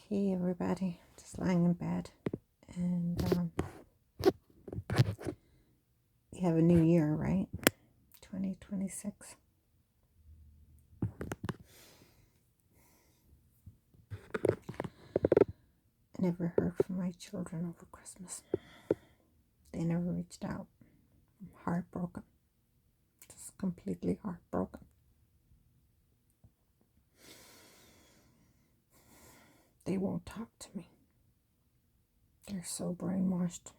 Hey everybody, just lying in bed, and we have a new year, right? 2026. I never heard from my children over Christmas. They never reached out. I'm heartbroken. Just completely heartbroken. They won't talk to me. They're so brainwashed.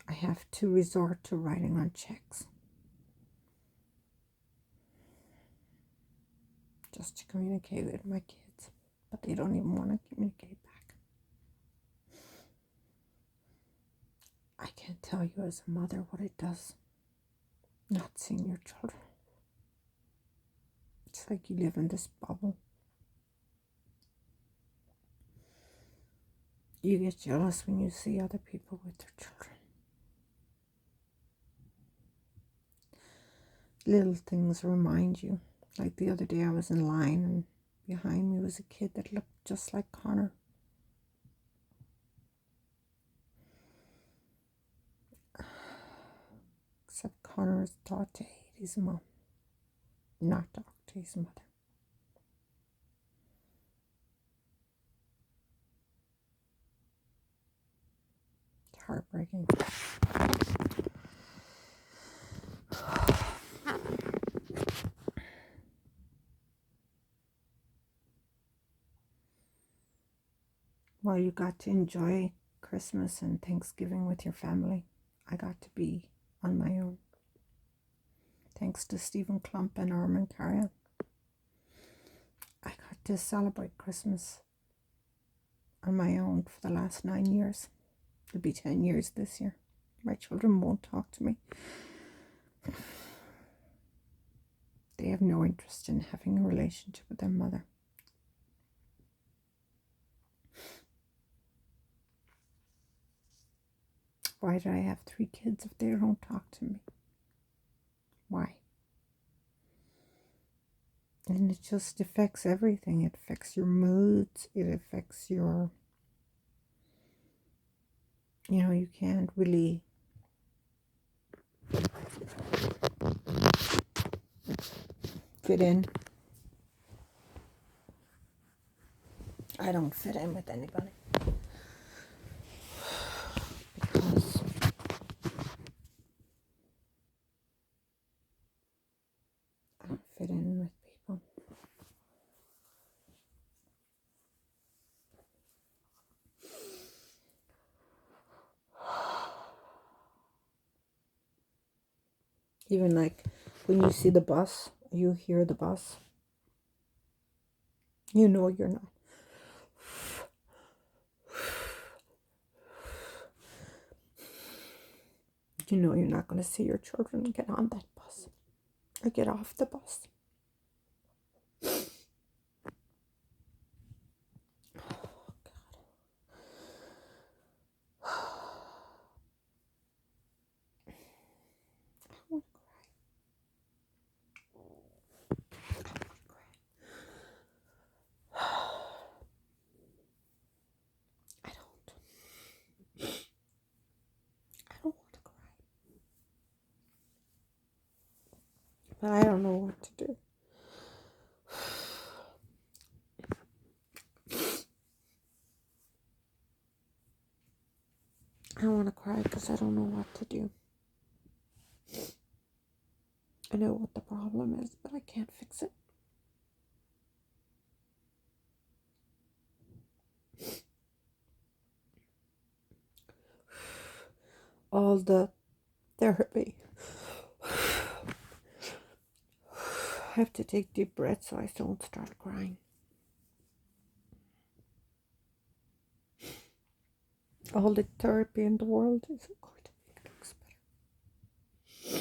I have to resort to writing on checks just to communicate with my kids, but they don't even want to communicate back. I can't tell you as a mother what it does not seeing your children. It's like you live in this bubble. You get jealous when you see other people with their children. Little things remind you. Like the other day I was in line and behind me was a kid that looked just like Connor. Except Connor is taught to hate his mom, not talk to his mother. It's heartbreaking. While you got to enjoy Christmas and Thanksgiving with your family, I got to be on my own. Thanks to klump and Armond Carion, I got to celebrate Christmas on my own for the last 9 years. It'll be 10 years this year. My children won't talk to me. They have no interest in having a relationship with their mother. Why did I have 3 kids if they don't talk to me? Why? And it just affects everything. It affects your moods. It affects your, you can't really fit in. I don't fit in with anybody. Because I don't fit in with people. Even like when you see the bus, you hear the bus, you know you're not. You know you're not going to see your children get on that bus or get off the bus. Oh, God. I want to cry. I don't want to cry. But I don't know what to do. I want to cry because I don't know what to do. I know what the problem is, but I can't fix it. All the therapy. I have to take deep breaths so I don't start crying. All the therapy in the world isn't going to make things better.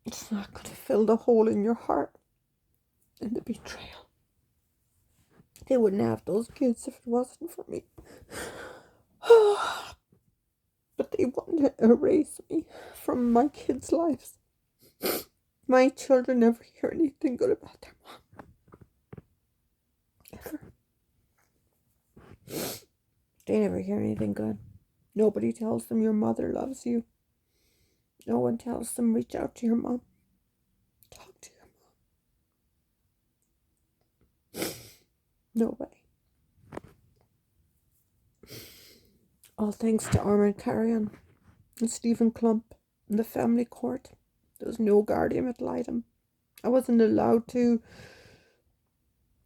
It's not going to fill the hole in your heart and the betrayal. They wouldn't have those kids if it wasn't for me. But they want to erase me from my kids' lives. My children never hear anything good about their mom. Ever. They never hear anything good. Nobody tells them your mother loves you. No one tells them reach out to your mom. Talk to your mom. Nobody. All thanks to Armond Carion and Stephen Klump in the family court. There was no guardian ad litem. I wasn't allowed to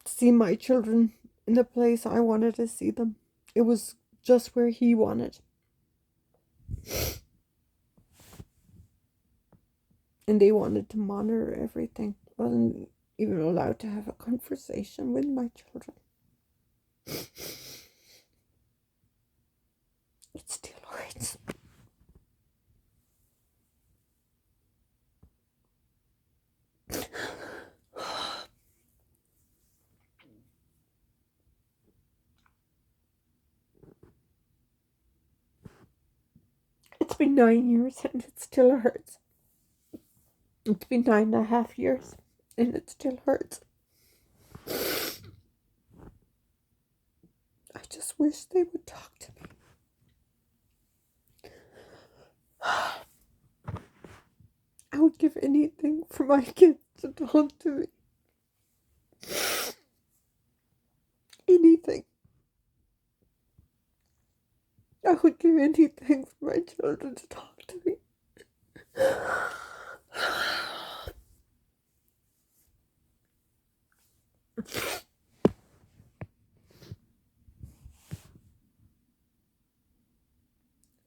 see my children in the place I wanted to see them. It was just where he wanted. And they wanted to monitor everything. I wasn't even allowed to have a conversation with my children. It still hurts. It's been 9 years and it still hurts. It's been 9.5 years and it still hurts. I just wish they would talk to me. I would give anything for my kids to talk to me. Anything. I would give anything for my children to talk to me.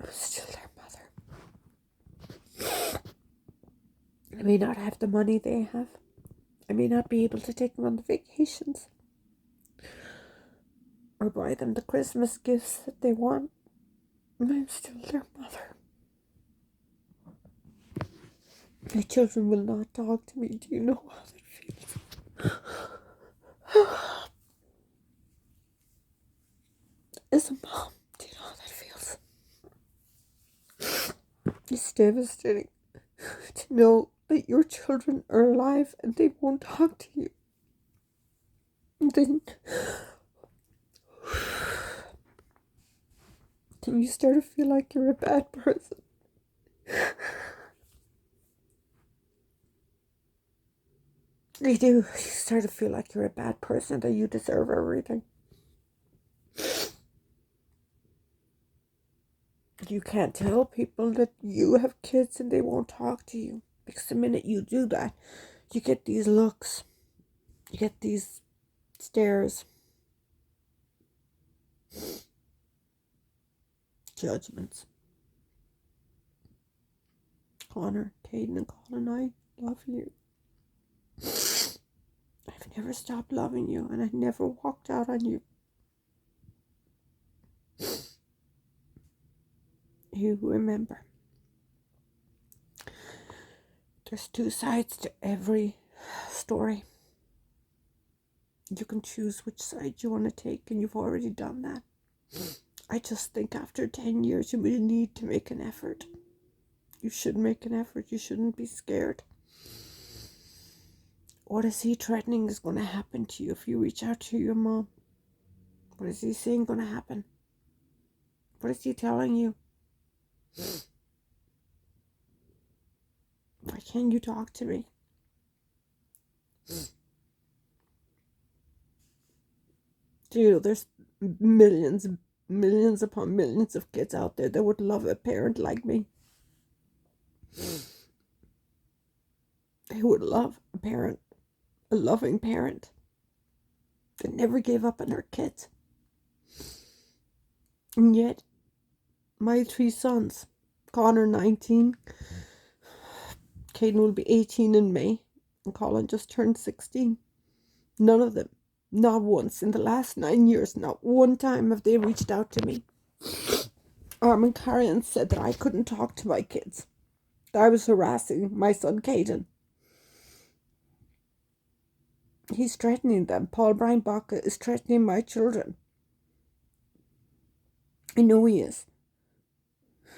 I'm still their mother. I may not have the money they have. I may not be able to take them on the vacations or buy them the Christmas gifts that they want. But I'm still their mother. My children will not talk to me. Do you know how that feels? As a mom, do you know how that feels? It's devastating to know that your children are alive and they won't talk to you. And then you start to feel like you're a bad person. You do. You start to feel like you're a bad person, that you deserve everything. You can't tell people that you have kids and they won't talk to you. Because the minute you do that, you get these looks. You get these stares. Judgments. Connor, Caden, and Colin, I love you. I've never stopped loving you, and I never walked out on you. You remember. There's two sides to every story. You can choose which side you want to take, and you've already done that. I just think after 10 years, you really need to make an effort. You should make an effort. You shouldn't be scared. What is he threatening is going to happen to you if you reach out to your mom? What is he saying going to happen? What is he telling you? Why can't you talk to me? Do you know there's millions upon millions of kids out there that would love a parent like me? Who would love a parent, a loving parent that never gave up on her kids. And yet, my three sons, Connor 19, Caden will be 18 in May, and Colin just turned 16. None of them, not once in the last 9 years, not one time have they reached out to me. Armond Carion said that I couldn't talk to my kids, that I was harassing my son Caden. He's threatening them. Paul Brian Baca is threatening my children. I know he is.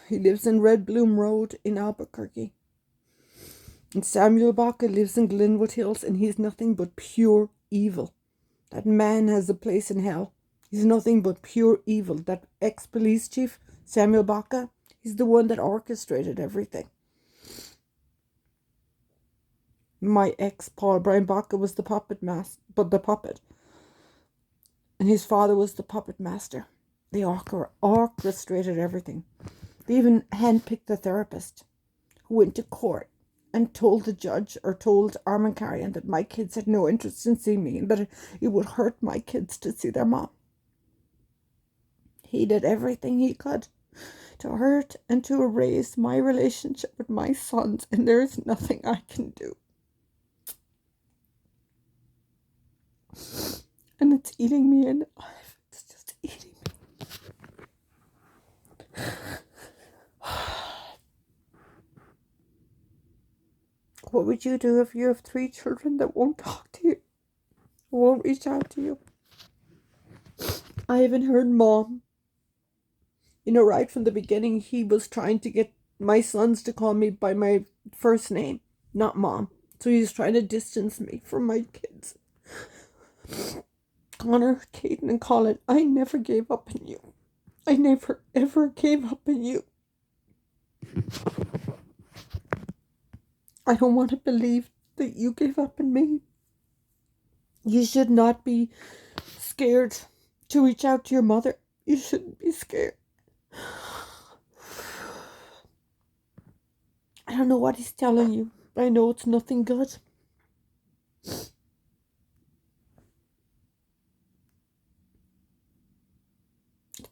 He lives in Red Bloom Road in Albuquerque. And Samuel Baca lives in Glenwood Hills, and he's nothing but pure evil. That man has a place in hell. He's nothing but pure evil. That ex-police chief, Samuel Baca, he's the one that orchestrated everything. My ex, Paul Brian Baca, was the puppet and his father was the puppet master. They orchestrated everything. They even handpicked the therapist who went to court and told the judge, or told Armond Carion, that my kids had no interest in seeing me and that it would hurt my kids to see their mom. He did everything he could to hurt and to erase my relationship with my sons, and there is nothing I can do. And it's eating me alive. It's just eating me. What would you do if you have 3 children that won't talk to you, won't reach out to you? I haven't heard Mom. Right from the beginning, he was trying to get my sons to call me by my first name, not Mom. So he's trying to distance me from my kids. Connor, Caden, and Colin, I never gave up on you. I never, ever gave up on you. I don't want to believe that you gave up on me. You should not be scared to reach out to your mother. You shouldn't be scared. I don't know what he's telling you, but I know it's nothing good.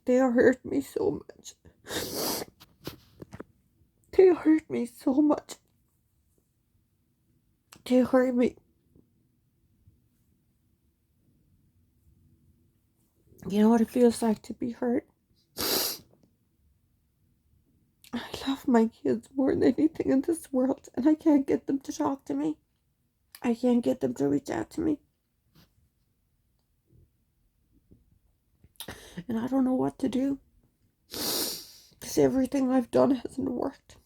They hurt me so much. They hurt me so much. They hurt me. You know what it feels like to be hurt? I love my kids more than anything in this world, and I can't get them to talk to me. I can't get them to reach out to me. And I don't know what to do, because everything I've done hasn't worked.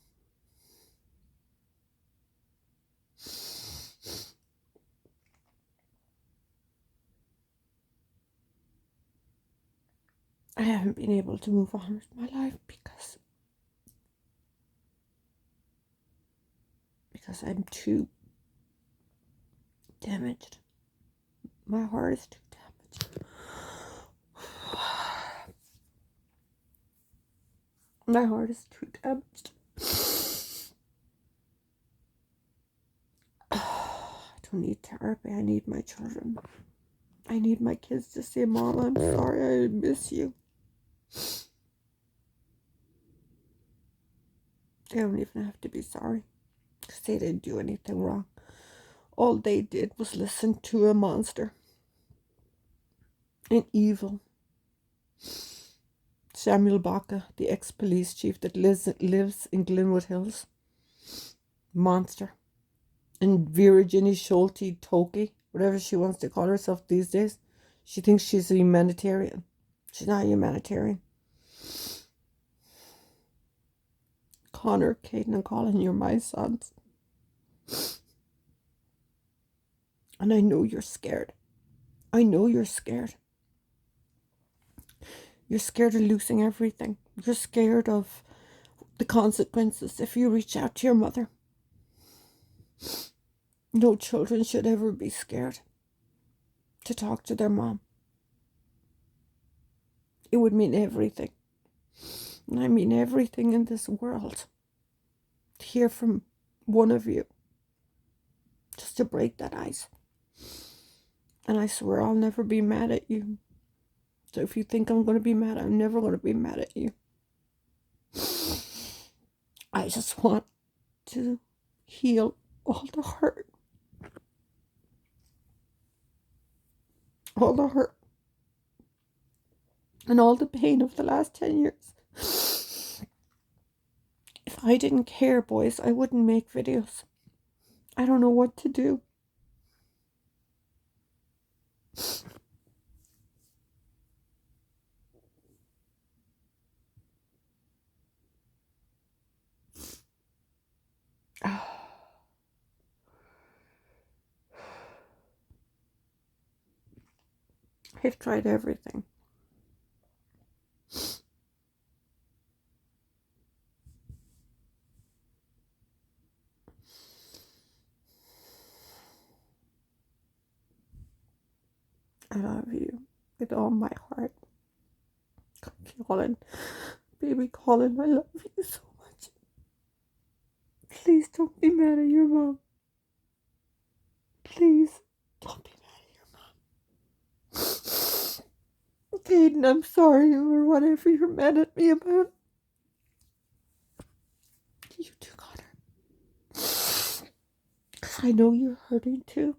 I haven't been able to move on with my life because I'm too damaged. My heart is too damaged. My heart is too damaged. I don't need therapy. I need my children. I need my kids to say, Mom, I'm sorry, I miss you. They don't even have to be sorry, because they didn't do anything wrong. All they did was listen to a monster. An evil Samuel Baca, the ex-police chief that lives in Glenwood Hills. Monster. And Virginia Schulte Toki, whatever she wants to call herself these days, she thinks she's a humanitarian. She's not a humanitarian. Connor, Caden, and Colin, you're my sons. And I know you're scared. I know you're scared. You're scared of losing everything. You're scared of the consequences if you reach out to your mother. No children should ever be scared to talk to their mom. It would mean everything. And I mean everything in this world. To hear from one of you. Just to break that ice. And I swear I'll never be mad at you. So if you think I'm going to be mad, I'm never going to be mad at you. I just want to heal all the hurt. All the hurt. And all the pain of the last 10 years. If I didn't care, boys, I wouldn't make videos. I don't know what to do. I've tried everything. I love you with all my heart. Colin, baby Colin, I love you so much. Please don't be mad at your mom. Please don't be mad at your mom. Caden, I'm sorry for whatever you're mad at me about. You too, Connor. 'Cause I know you're hurting too.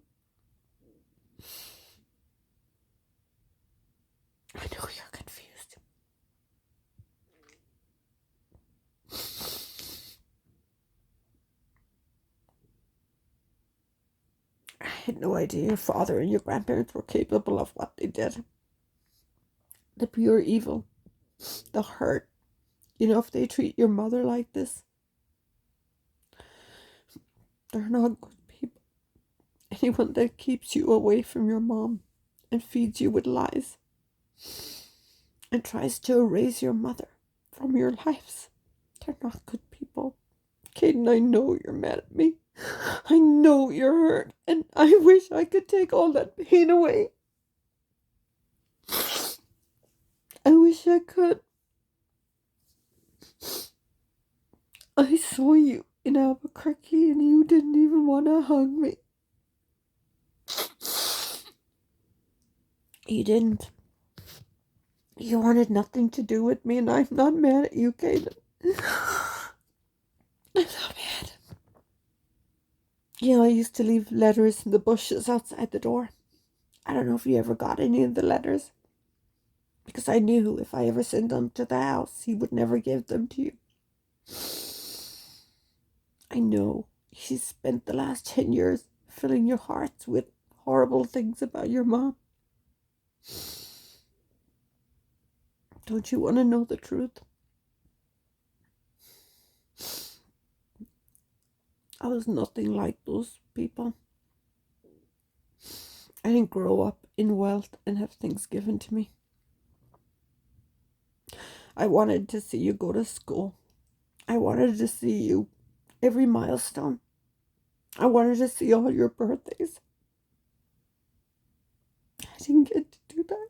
I know you're confused. I had no idea your father and your grandparents were capable of what they did. The pure evil, the hurt. You know, if they treat your mother like this, they're not good people. Anyone that keeps you away from your mom and feeds you with lies and tries to erase your mother from your lives, they're not good people. Caden, I know you're mad at me. I know you're hurt, and I wish I could take all that pain away. I wish I could. I saw you in Albuquerque and you didn't even want to hug me. You didn't. You wanted nothing to do with me, and I'm not mad at you, Caden. I'm not mad. You know, I used to leave letters in the bushes outside the door. I don't know if you ever got any of the letters, because I knew if I ever sent them to the house, he would never give them to you. I know he spent the last 10 years filling your hearts with horrible things about your mom. Don't you want to know the truth? I was nothing like those people. I didn't grow up in wealth and have things given to me. I wanted to see you go to school. I wanted to see you every milestone. I wanted to see all your birthdays. I didn't get to do that.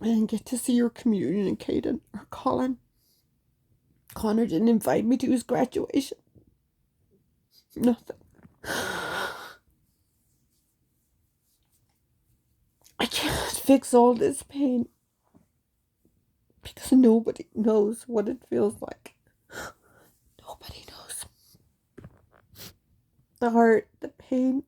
I didn't get to see your communion, Caden or Colin. Connor didn't invite me to his graduation. Nothing. I can't fix all this pain because nobody knows what it feels like. Nobody knows. The hurt, the pain,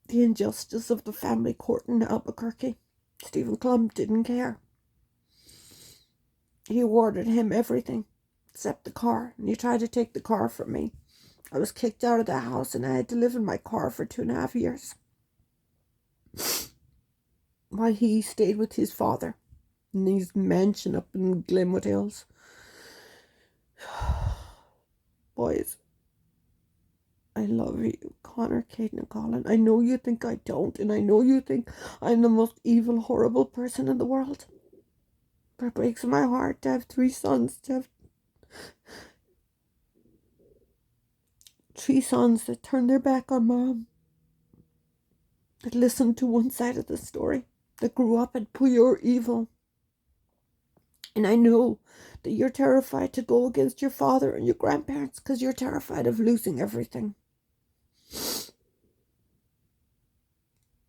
the injustice of the family court in Albuquerque. Stephen Klump didn't care. He awarded him everything except the car, and he tried to take the car from me. I was kicked out of the house, and I had to live in my car for 2.5 years while he stayed with his father in his mansion up in Glenwood Hills. Boys, I love you, Connor, Caden, and Colin. I know you think I don't, and I know you think I'm the most evil, horrible person in the world. But it breaks my heart to have 3 sons, to have 3 sons that turn their back on mom, that listen to one side of the story, that grew up in pure evil. And I know that you're terrified to go against your father and your grandparents because you're terrified of losing everything.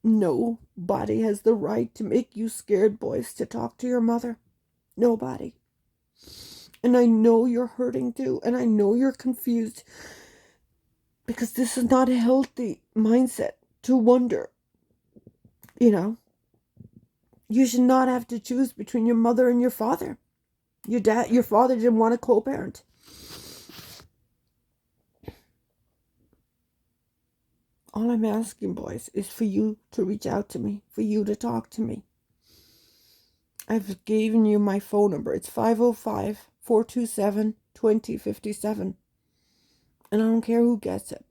Nobody has the right to make you scared, boys, to talk to your mother. Nobody. And I know you're hurting too, and I know you're confused, because this is not a healthy mindset to wonder. You know, you should not have to choose between your mother and your father. Your father didn't want to co-parent. All I'm asking, boys, is for you to reach out to me, for you to talk to me. I've given you my phone number. It's 505-427-2057. And I don't care who gets it.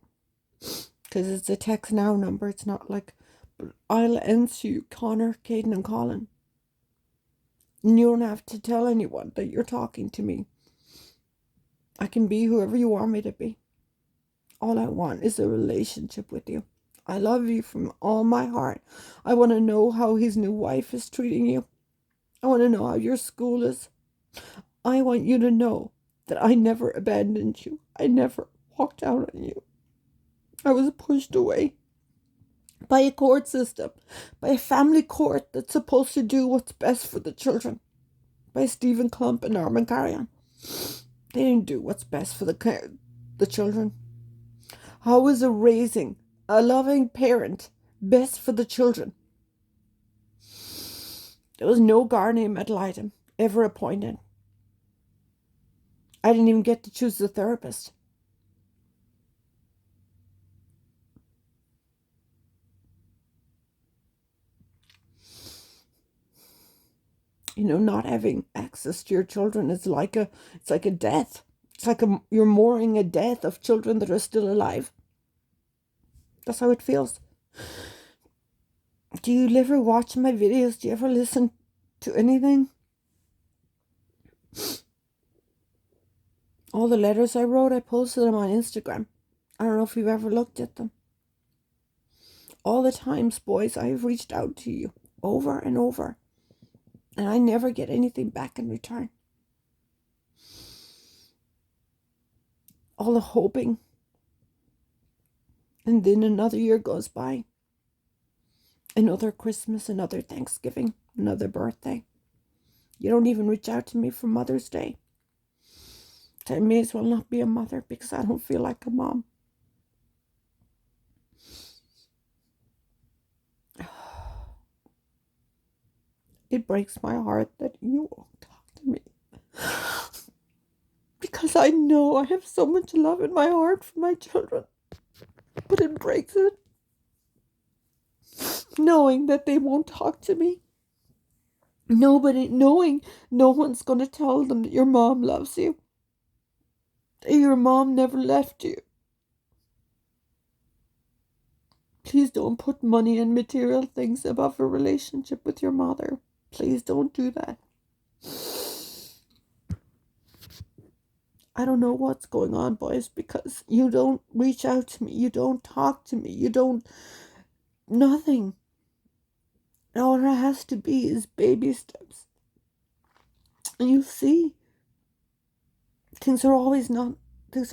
because it's a text now number. It's not like, but I'll answer you, Connor, Caden, and Colin. And you don't have to tell anyone that you're talking to me. I can be whoever you want me to be. All I want is a relationship with you. I love you from all my heart. I want to know how his new wife is treating you. I want to know how your school is. I want you to know that I never abandoned you. I never walked out on you. I was pushed away by a court system, by a family court that's supposed to do what's best for the children, by Stephen Klump and Armond Carion. They didn't do what's best for the children. How is raising a loving parent best for the children? There was no guardian ad litem ever appointed. I didn't even get to choose the therapist. Not having access to your children is like a death. It's like you're mourning a death of children that are still alive. That's how it feels. Do you ever watch my videos? Do you ever listen to anything? All the letters I wrote, I posted them on Instagram. I don't know if you've ever looked at them. All the times, boys, I've reached out to you over and over, and I never get anything back in return. All the hoping. And then another year goes by. Another Christmas, another Thanksgiving, another birthday. You don't even reach out to me for Mother's Day. I may as well not be a mother because I don't feel like a mom. It breaks my heart that you won't talk to me. Because I know I have so much love in my heart for my children. But it breaks it. Knowing that they won't talk to me. Knowing no one's going to tell them that your mom loves you. That your mom never left you. Please don't put money and material things above a relationship with your mother. Please don't do that. I don't know what's going on, boys, because you don't reach out to me. You don't talk to me. You don't... Nothing. And all there has to be is baby steps. And you see, things are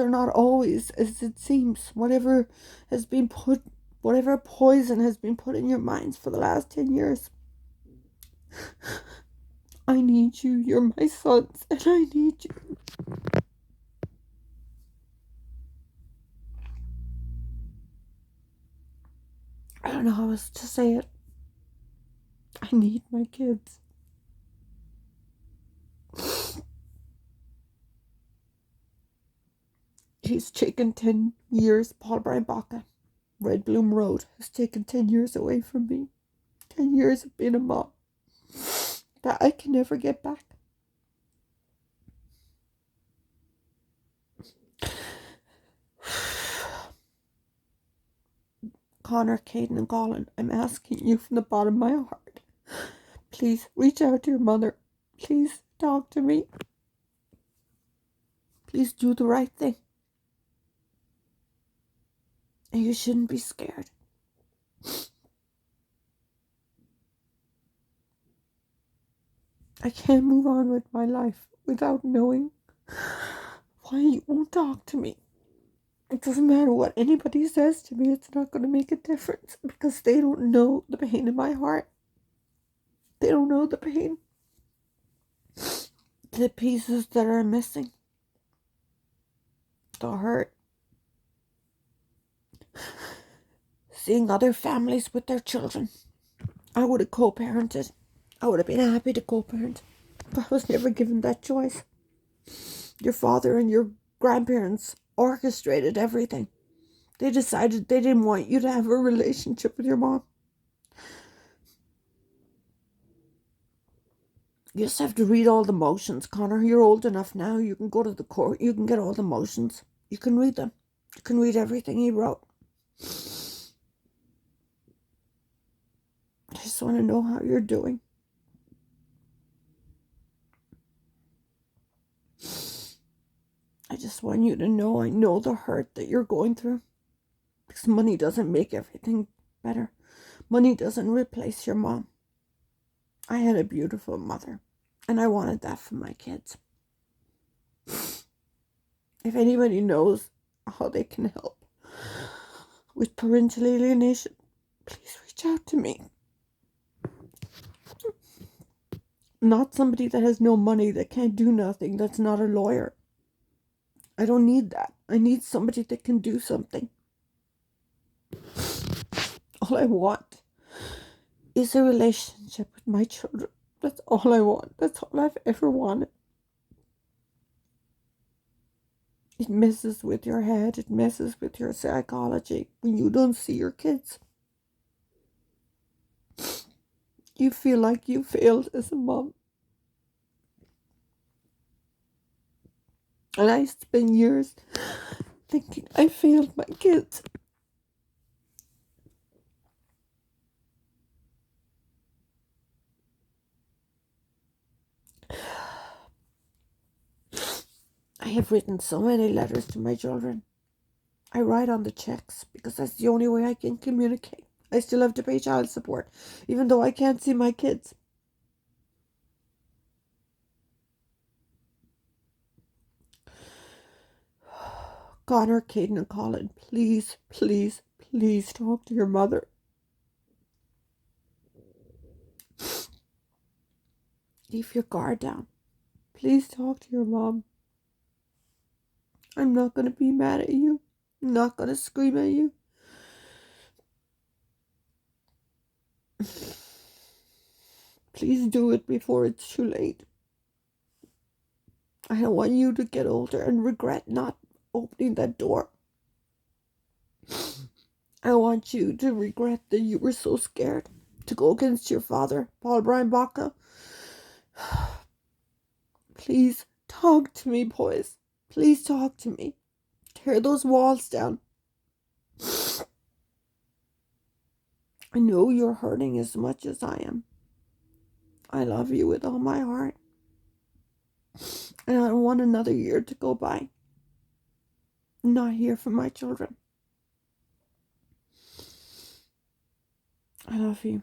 not always as it seems. Whatever poison has been put in your minds for the last 10 years. I need you. You're my sons, and I need you. I don't know how else to say it. I need my kids. He's taken 10 years, Paul Brian Baca, Red Bloom Road, has taken 10 years away from me. 10 years of being a mom that I can never get back. Connor, Caden, and Colin, I'm asking you from the bottom of my heart. Please reach out to your mother. Please talk to me. Please do the right thing. And you shouldn't be scared. I can't move on with my life without knowing why you won't talk to me. It doesn't matter what anybody says to me. It's not going to make a difference because they don't know the pain in my heart. They don't know the pain. The pieces that are missing. The hurt. Seeing other families with their children. I would have co-parented. I would have been happy to co-parent. But I was never given that choice. Your father and your grandparents orchestrated everything. They decided they didn't want you to have a relationship with your mom. You just have to read all the motions, Connor. You're old enough now. You can go to the court. You can get all the motions. You can read them. You can read everything he wrote. want to know how you're doing. I just want you to know I know the hurt that you're going through. Because money doesn't make everything better. Money doesn't replace your mom. I had a beautiful mother, and I wanted that for my kids. If anybody knows how they can help with parental alienation, please reach out to me. Not somebody that has no money, that can't do nothing, that's not a lawyer. I don't need that. I need somebody that can do something. All I want is a relationship with my children. That's all I want. That's all I've ever wanted. It messes with your head. It messes with your psychology when you don't see your kids. You feel like you failed as a mom. And I spent years thinking I failed my kids. I have written so many letters to my children. I write on the checks because that's the only way I can communicate. I still have to pay child support, even though I can't see my kids. Connor, Caden, and Colin, please, please, please talk to your mother. Keep your guard down. Please talk to your mom. I'm not going to be mad at you. I'm not going to scream at you. Please do it before it's too late. I don't want you to get older and regret not opening that door. I want you to regret that you were so scared to go against your father, Paul Brian Baca. Please talk to me, boys. Please talk to me. Tear those walls down. I know you're hurting as much as I am. I love you with all my heart. And I don't want another year to go by. I'm not here for my children. I love you.